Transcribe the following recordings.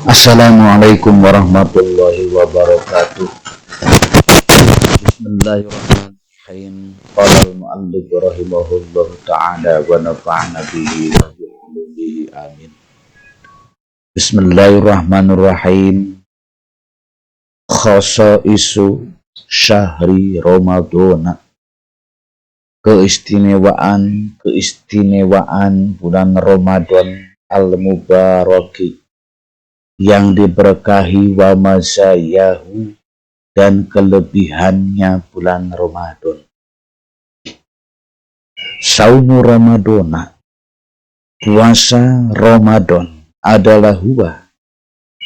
Assalamualaikum warahmatullahi wabarakatuh. Bismillahirrahmanirrahim. Qala al-mu'allif rahimahullahu ta'ala wa nafa'ana bihi wa bihi amin. Bismillahirrahmanirrahim. Khasaisu syahri Ramadan. Keistimewaan bulan Ramadan al-mubaraki yang diberkahi wa mazayahu dan kelebihannya bulan Ramadan. Saumu Ramadana, puasa Ramadan adalah huwa.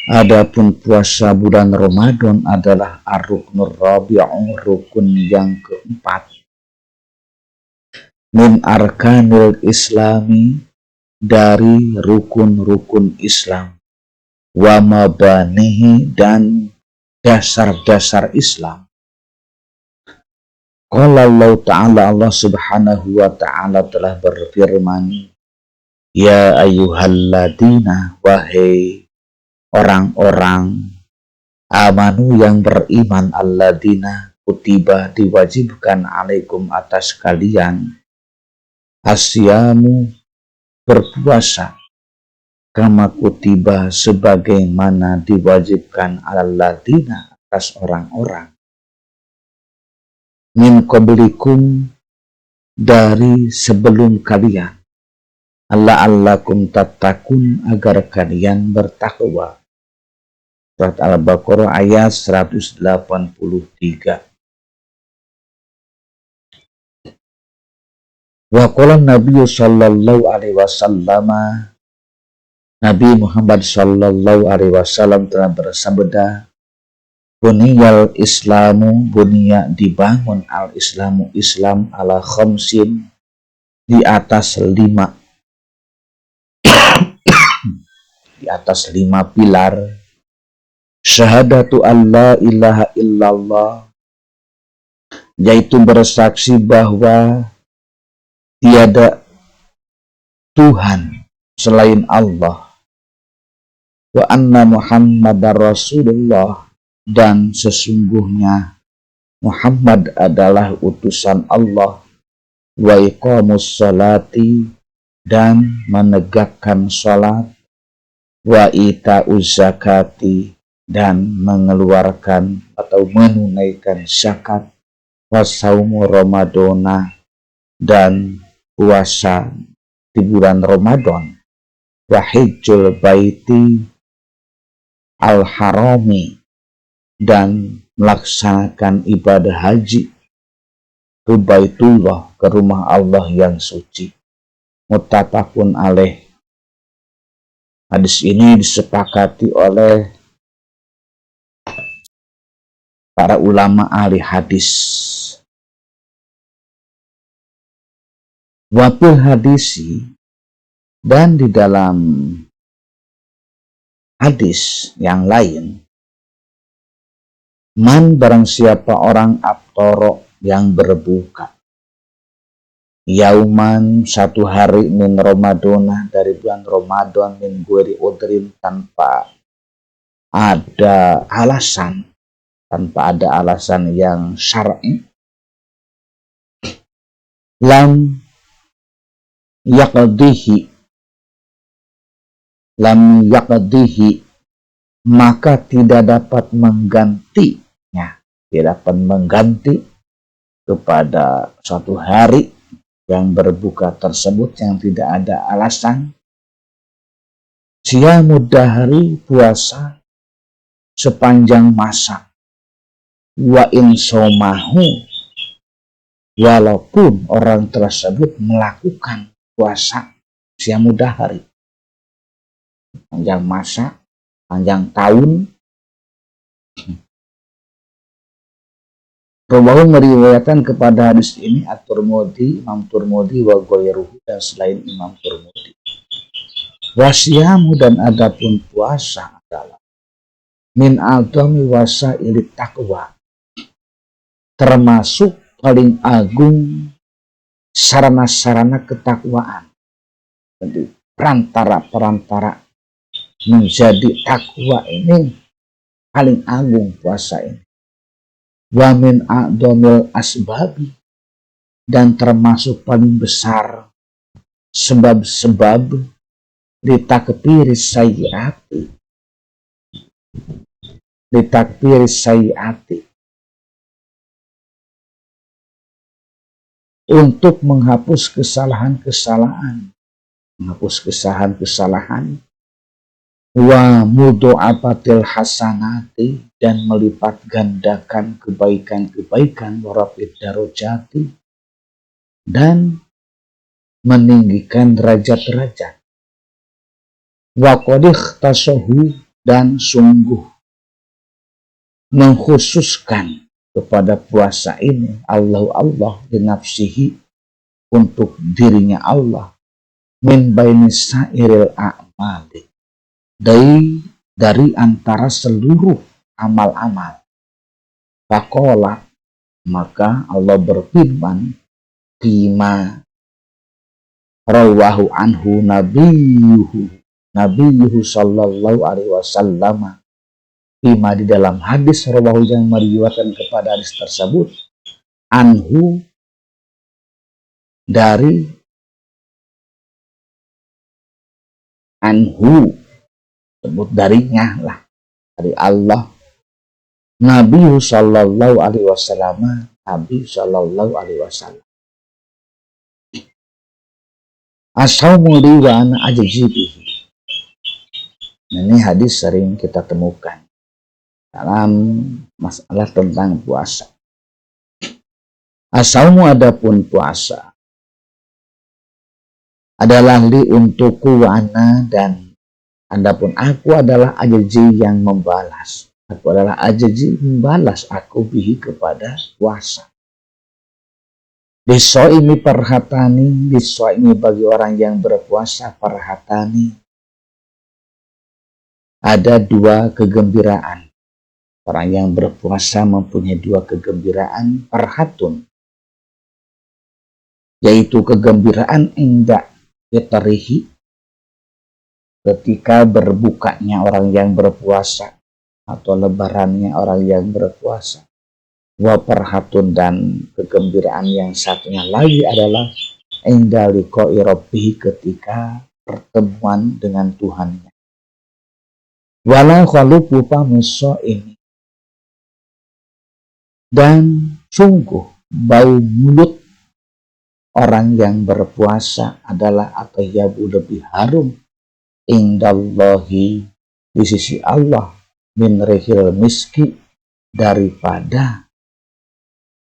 Adapun puasa bulan Ramadan adalah ar-ruknur rabi'u, rukun yang keempat. Min arkanil islami, dari rukun-rukun Islam. Wa mabanihi, dan dasar-dasar Islam. Qala Allah Ta'ala, Allah Subhanahu wa Ta'ala telah berfirman, Ya ayyuhalladina, wahai orang-orang amanu yang beriman, alladina kutiba diwajibkan alaikum atas kalian, asyamu berpuasa, kama kutiba sebagaimana diwajibkan alladina atas orang-orang, min qablikum dari sebelum kalian, la'allakum tattaqun agar kalian bertakwa. Surat Al-Baqarah ayat 183. Wa qala Nabi sallallahu alaihi wasallam, Nabi Muhammad sallallahu alaihi wasallam telah bersabda, buniyal islamu, bunia dibangun al-islamu, Islam ala khamsin, di atas 5 di atas 5 pilar. Syahadatu alla ilaha illallah, yaitu bersaksi bahwa tiada Tuhan selain Allah, wa anna Muhammadar Rasulullah, dan sesungguhnya Muhammad adalah utusan Allah, wa iqamus salati, dan menegakkan salat, wa ita'uz zakati, dan mengeluarkan atau menunaikan zakat, wa saumu Ramadana, dan puasa di bulan Ramadan, wa hijjul baiti al-harami, dan melaksanakan ibadah haji ke Baitullah, ke rumah Allah yang suci. Muttafaqun alaih. Hadis ini disepakati oleh para ulama ahli hadis. Wafil hadisi, dan di dalam hadis yang lain, man barang siapa orang aftoro yang berbuka, yauman satu hari, min Ramadana dari bulan Ramadan, min gueri udrin tanpa ada alasan, yang syar'i, lam yaqdihi, maka tidak dapat menggantinya, tidak dapat mengganti kepada suatu hari yang berbuka tersebut yang tidak ada alasan. Siyamud dahri, puasa sepanjang masa, wa in somahu, walaupun orang tersebut melakukan puasa siyamud dahri, panjang masa, panjang tahun. Rawahu, meriwayatkan kepada hadis ini at-Tirmidzi, Imam Tirmidzi, wa ghairuhu, dan selain Imam Tirmidzi. Wasyamu, dan adapun puasa adalah min a'dhami wasailit taqwa, termasuk paling agung sarana-sarana ketakwaan. Jadi perantara-perantara menjadi takwa ini paling agung puasa ini. Wa min a'dhamil asbabi, dan termasuk paling besar sebab-sebab litakfiris sayyiati, untuk menghapus kesalahan-kesalahan, wa mudha'afatil hasanati, dan melipat gandakan kebaikan-kebaikan, warafid darajati, dan meninggikan derajat-derajat. Wa qad ikhtasahu, dan sungguh mengkhususkan kepada puasa ini Allah binafsihi, untuk dirinya Allah, min baini sairil a'mali, dari antara seluruh amal-amal. Faqala, maka Allah berfirman, bima rawahu anhu nabiyuhu sallallahu alaihi wasallam, bima di dalam hadis rawahu yang meriwayatkan kepada hadis tersebut, anhu dari sebut darinya lah, dari Allah, Nabi sallallahu alaihi wasallam, Nabi sallallahu alaihi wasallam, as-saumu li wa ana ajzi bihi. Ini hadis sering kita temukan dalam masalah tentang puasa. As-saumu, adapun puasa, adalah li untukku, wa ana, dan adapun aku adalah ajzi, yang membalas. Aku adalah ajzi, membalas aku bihi, kepada puasa. Disoimi perhatani, disoimi bagi orang yang berpuasa, perhatani, ada dua kegembiraan. Orang yang berpuasa mempunyai dua kegembiraan, perhatun, yaitu kegembiraan inda fitrihi, ketika berbukanya orang yang berpuasa, atau lebarannya orang yang berpuasa. Wa perhatun, dan kegembiraan yang satunya lagi adalah inda liqa'i rabbih, ketika pertemuan dengan Tuhannya. Wala khaluqu famiso ini, dan sungguh bau mulut orang yang berpuasa adalah atayyabu, lebih harum, indallahi, di sisi Allah, min rihil miski, daripada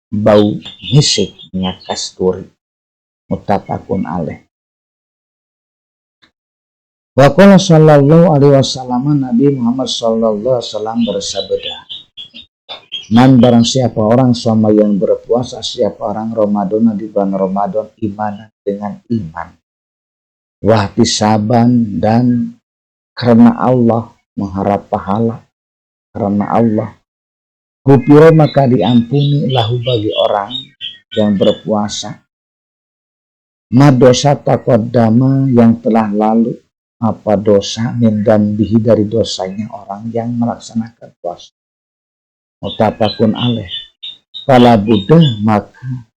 bau misik, minyak kasturi. Muttafaqun alaih. Wa qala sallallahu alaihi wasallam, Nabi Muhammad sallallahu alaihi wasallam bersabda, man, barang siapa orang, sama yang berpuasa, siapa orang, Ramadan, di bulan Ramadan, iman, dengan iman, wahtisaban, dan karena Allah, mengharap pahala karena Allah, ghufira, maka diampuni, lahu, bagi orang yang berpuasa, madosa taqaddama, yang telah lalu, apa dosa, min dambihi, dari dosanya orang yang melaksanakan puasa. Muttafaqun alaih. Fala budda, maka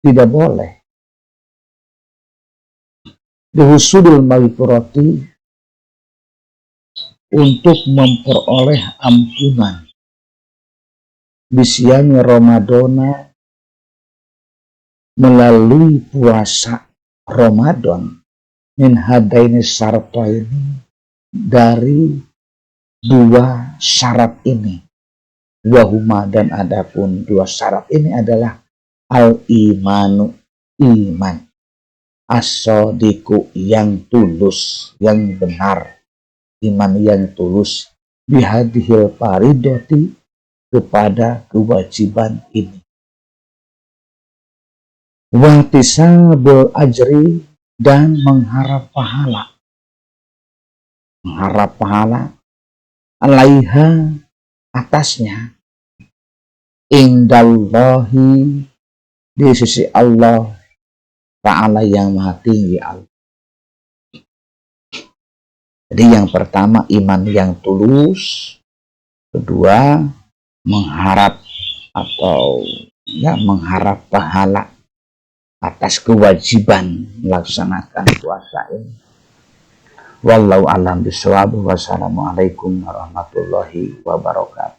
tidak boleh, dihusudul maghfirati, untuk memperoleh ampunan, bisyami Ramadana, melalui puasa Ramadan, min hadaini syarataini, dari dua syarat ini. Wahuma, dan adapun dua syarat ini adalah al-imanu, iman, as-shadiqu, yang tulus, yang benar, iman yang tulus, bihadihil faridati, kepada kewajiban ini, wahtisabul ajri, dan mengharap pahala, alaiha, atasnya, indallahi, di sisi Allah Ta'ala, yang maha tinggi Allah. Jadi yang pertama iman yang tulus, kedua mengharap atau mengharap pahala atas kewajiban melaksanakan puasa ini. Wallahu a'lam bishawab. Wassalamualaikum warahmatullahi wabarakatuh.